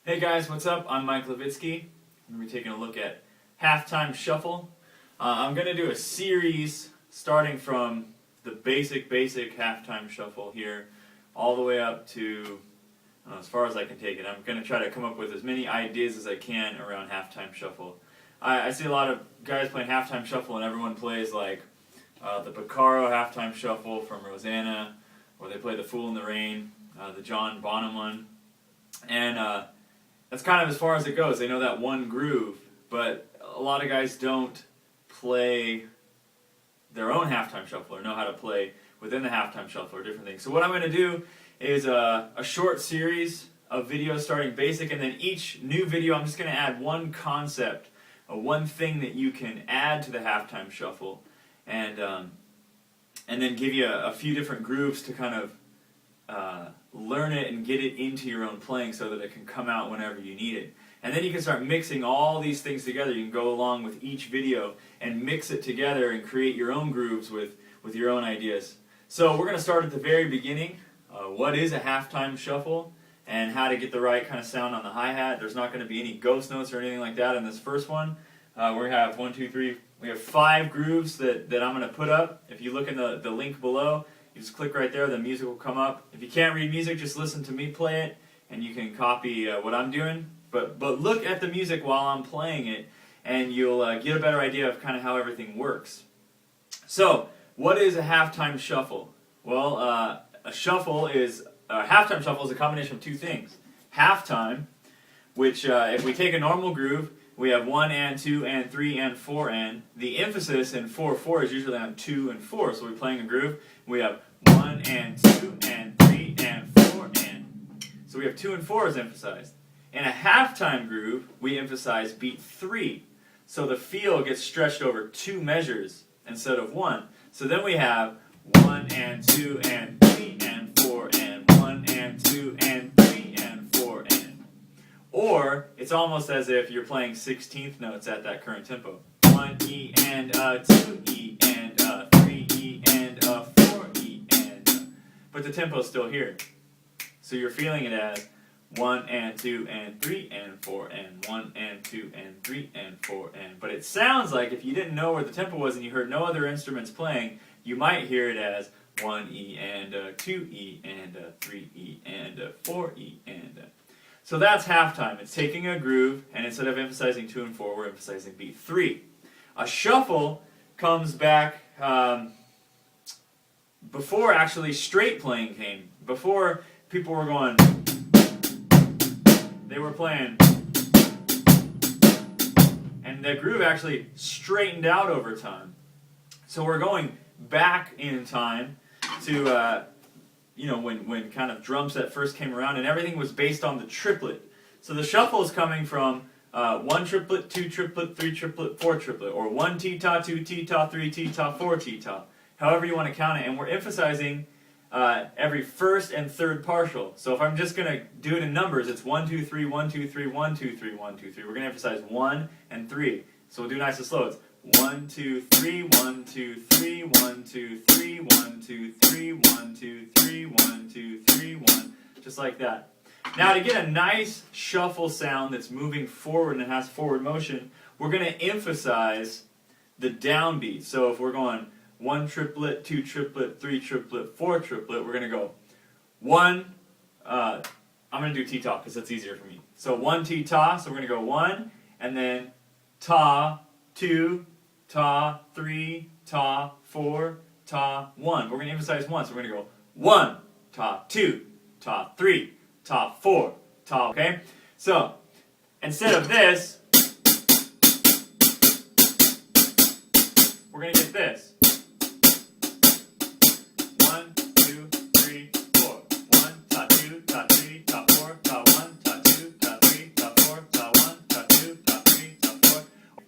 Hey guys, what's up? I'm Mike Levitsky. I'm going to be taking a look at halftime shuffle. I'm going to do a series starting from the basic halftime shuffle here all the way up to as far as I can take it. I'm going to try to come up with as many ideas as I can around halftime shuffle. I see a lot of guys playing halftime shuffle and everyone plays like the Piccaro halftime shuffle from Rosanna, or they play the Fool in the Rain, the John Bonham one. And that's kind of as far as it goes. They know that one groove, but a lot of guys don't play their own halftime shuffle or know how to play within the halftime shuffle or different things. So what I'm going to do is a short series of videos starting basic, and then each new video I'm just going to add one concept, one thing that you can add to the halftime shuffle, and then give you a few different grooves to kind of learn it and get it into your own playing so that it can come out whenever you need it. And then you can start mixing all these things together. You can go along with each video and mix it together and create your own grooves with your own ideas. So we're going to start at the very beginning. What is a halftime shuffle and how to get the right kind of sound on the hi-hat. There's not going to be any ghost notes or anything like that in this first one. We have 1, 2, 3. We have 5 grooves that I'm going to put up. If you look in the link below, you just click right there, the music will come up. If you can't read music, just listen to me play it, and you can copy what I'm doing. But look at the music while I'm playing it, and you'll get a better idea of kind of how everything works. So, what is a halftime shuffle? Well, a halftime shuffle is a combination of two things. Halftime, which if we take a normal groove, we have 1 and 2 and 3 and 4 and. The emphasis in 4/4 is usually on 2 and 4. So we're playing a groove. We have 1 and 2 and 3 and 4 and. So we have 2 and 4 is emphasized. In a halftime groove, we emphasize beat 3. So the feel gets stretched over 2 measures instead of 1. So then we have 1 and 2 and 3 and 4 and 1 and 2 and 3 and 4 and. Or it's almost as if you're playing 16th notes at that current tempo. 1 E and 2 E and 3 E and 4 E and. But the tempo's still here. So you're feeling it as 1 and 2 and 3 and 4 and 1 and 2 and 3 and 4 and. But it sounds like if you didn't know where the tempo was and you heard no other instruments playing, you might hear it as 1 E and 2 E and 3 E and 4 E and. So that's halftime. It's taking a groove, and instead of emphasizing 2 and 4, we're emphasizing beat 3. A shuffle comes back before actually straight playing came. Before people were going, they were playing, and the groove actually straightened out over time. So we're going back in time to when kind of drum set first came around, and everything was based on the triplet. So the shuffle is coming from 1 triplet, 2 triplet, 3 triplet, 4 triplet, or 1 T-ta, 2 T-ta, 3 T-ta, 4 T-ta, however you want to count it. And we're emphasizing every first and third partial. So if I'm just going to do it in numbers, it's 1, 2, 3, 1, 2, 3, 1, 2, 3, 1, 2, 3. We're going to emphasize 1 and 3. So we'll do nice and slow. It's 1, 2, 3, 1, 2, 3, 1, 2, 3, 1, 2, 3, 1, 2, 3, 1, 2, 3, 1, just like that. Now to get a nice shuffle sound that's moving forward and has forward motion, we're going to emphasize the downbeat. So if we're going 1 triplet, 2 triplet, 3 triplet, 4 triplet, we're going to go 1, I'm going to do T-ta because it's easier for me. So 1 T-ta, so we're going to go 1, and then ta, 2, ta, 3, ta, 4, ta, 1. We're going to emphasize 1, so we're going to go 1, ta, 2, ta, 3, ta, 4, ta, okay? So, instead of this, we're going to get this. 1, 2, 3, 4. 1, ta, 2, ta, 3, ta, 4, ta, 1, ta, 2, ta, 3, ta, 4, ta, 1, ta, 2, ta, 3, ta, 4.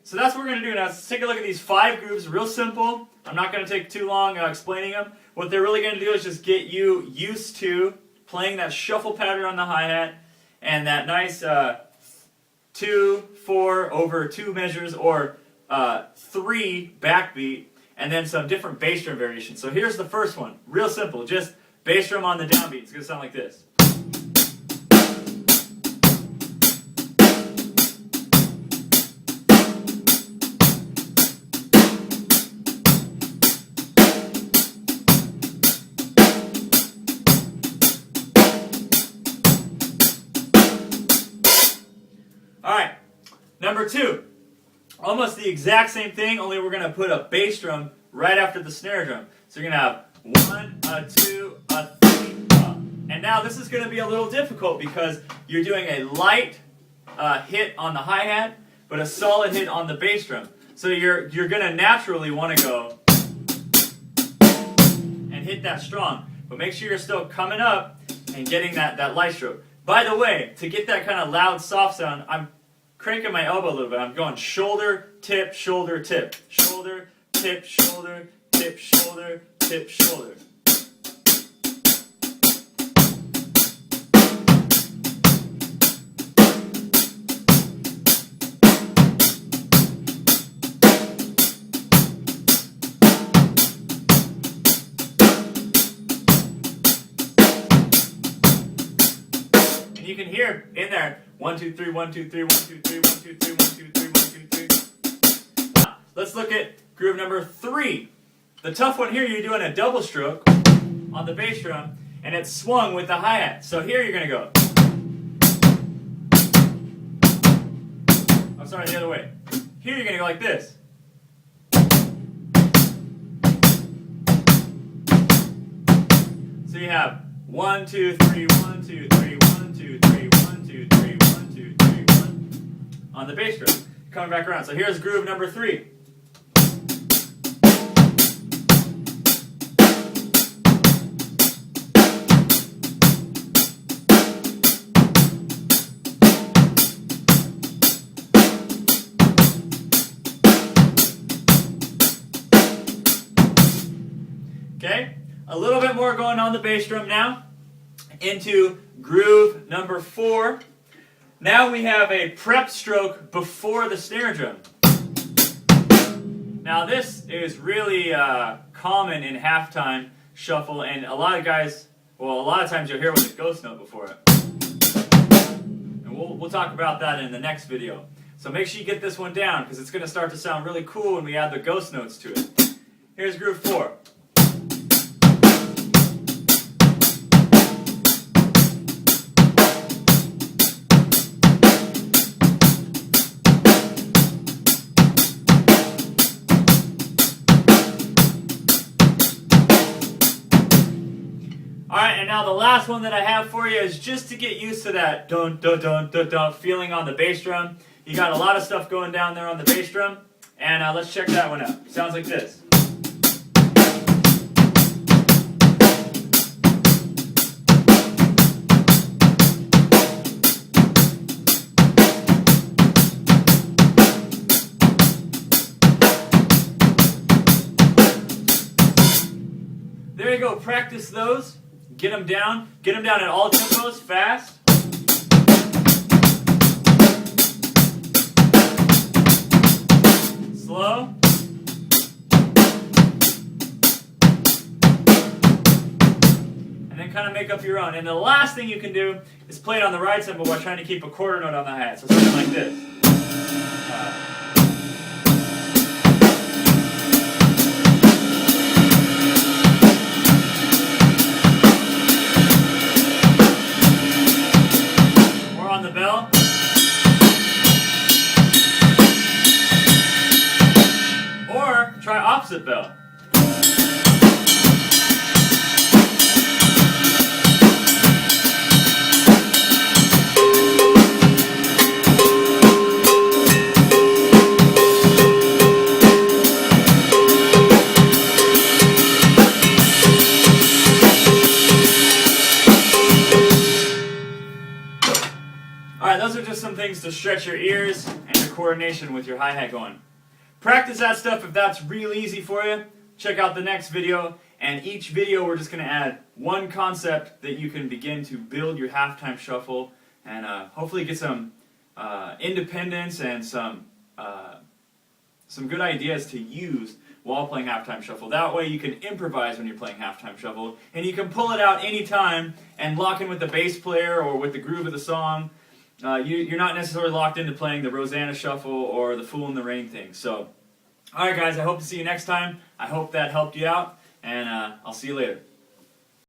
So that's what we're going to do now. Let's take a look at these 5 grooves, real simple. I'm not going to take too long explaining them. What they're really going to do is just get you used to playing that shuffle pattern on the hi-hat and that nice 2, 4 over 2 measures, or 3 backbeat, and then some different bass drum variations. So here's the first one. Real simple. Just bass drum on the downbeat. It's going to sound like this. Number 2, almost the exact same thing, only we're going to put a bass drum right after the snare drum. So you're going to have 1, a 2, a 3, and now this is going to be a little difficult because you're doing a light hit on the hi-hat, but a solid hit on the bass drum. So you're going to naturally want to go and hit that strong, but make sure you're still coming up and getting that light stroke. By the way, to get that kind of loud, soft sound, I'm cranking my elbow a little bit. I'm going shoulder, tip, shoulder, tip. Shoulder, tip, shoulder, tip, shoulder, tip, shoulder. You can hear in there 1 2 3 1 2 3 1 2 3 1 2 3 1 2 3 1 2 3. Now, let's look at groove number 3. The tough one here, you're doing a double stroke on the bass drum, and it's swung with the hi-hat. So here you're going to go. I'm sorry, the other way. Here you're going to go like this. So you have 1 2 3 1 2 3 1 2 3 1 2 3 1 2 3 1 on the bass drum. Coming back around. So here's groove number 3. Okay, a little bit more going on the bass drum now. Into groove number 4. Now we have a prep stroke before the snare drum. Now this is really common in halftime shuffle, and a lot of guys, well, a lot of times you'll hear with a ghost note before it. And we'll talk about that in the next video. So make sure you get this one down, because it's going to start to sound really cool when we add the ghost notes to it. Here's groove 4. Alright, and now the last one that I have for you is just to get used to that dun dun dun dun dun feeling on the bass drum. You got a lot of stuff going down there on the bass drum, and let's check that one out. Sounds like this. There you go, practice those. Get them down at all tempos, fast. Slow. And then kind of make up your own. And the last thing you can do is play it on the right cymbal while trying to keep a quarter note on the hi-hat. So something like this. On the bell. Or try opposite bell. Alright, those are just some things to stretch your ears and your coordination with your hi-hat going. Practice that stuff if that's real easy for you. Check out the next video, and each video we're just going to add one concept that you can begin to build your halftime shuffle and hopefully get some independence and some good ideas to use while playing halftime shuffle. That way you can improvise when you're playing halftime shuffle, and you can pull it out anytime and lock in with the bass player or with the groove of the song. You're not necessarily locked into playing the Rosanna Shuffle or the Fool in the Rain thing. So, alright guys, I hope to see you next time. I hope that helped you out, and I'll see you later.